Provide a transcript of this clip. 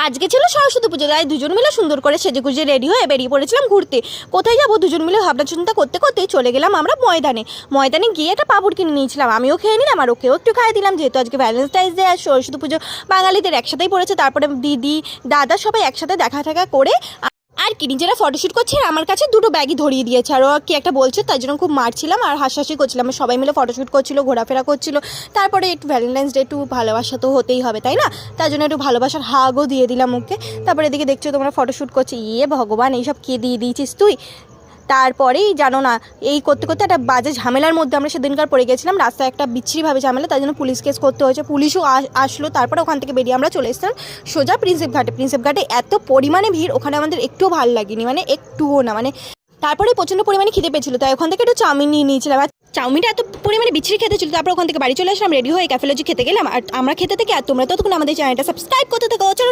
আজকে ছিল সরস্বতী পুজো, তাই দুজন মিলে সুন্দর করে সেজেগুজে রেডি হয়ে বেরিয়ে পড়েছিলাম ঘুরতে। কোথায় যাবো দুজন মিলে ভাবনা চিন্তা করতে করতেই চলে গেলাম আমরা ময়দানে গিয়ে একটা পাঁপড় কিনে নিয়েছিলাম। আমিও খেয়ে নিলাম আর ওকেও একটু খাইয়ে দিলাম, যেহেতু আজকে ভ্যালেন্টাইন্স ডে আর সরস্বতী পুজো বাঙালিদের একসাথেই পড়েছে। তারপরে দিদি দাদা সবাই একসাথে দেখা টাকা করে আর কি নিজেরা ফটোশ্যুট করছে। আর আমার কাছে দুটো ব্যাগই ধরিয়ে দিয়েছে, আর ও কি একটা বলছে তাই জন্য খুব মারছিলাম আর হাসাহাসি করছিলাম। সবাই মিলে ফটোশ্যুট করছিল, ঘোরাফেরা করছিল। তারপরে একটু ভ্যালেন্টাইন্স ডে একটু ভালোবাসা তো হতেই হবে, তাই না? তার জন্য একটু ভালোবাসার হাগও দিয়ে দিলাম ওকে। তারপরে এদিকে দেখছো তোমরা ফটোশ্যুট করছে, ইয়ে ভগবান এইসব কে দিয়ে দিয়েছিস তুই। তারপরেই জানো না, এই করতে করতে একটা বাজে ঝামেলার মধ্যে আমরা সেদিনকার পড়ে গেছিলাম। রাস্তায় একটা বিচ্ছিরিভাবে ঝামেলা, তাই জন্য পুলিশ কেস করতে হয়েছে। পুলিশও আসলো। তারপরে ওখান থেকে বেরিয়ে আমরা চলে এসেছিলাম সোজা প্রিন্সেপ ঘাটে। এত পরিমাণে ভিড় ওখানে আমাদের একটুও ভালো লাগেনি, মানে একটুও না। মানে তারপরে প্রচণ্ড পরিমাণে খিদে পেয়েছিল, তাই ওখান থেকে একটু চাউমিন নিয়ে নিয়েছিলাম। আর চাউমিনটা এত পরিমাণে বিচ্ছিরি খেতে ছিল। তারপর ওখান থেকে বাড়ি চলে আসলাম, রেডি হয়ে ক্যাফে লজি খেতে গেলাম। আর আমরা খেতে থেকে আর তোমরা ততক্ষণ আমাদের চ্যানেলটা সাবস্ক্রাইব করতে থাকো। চলো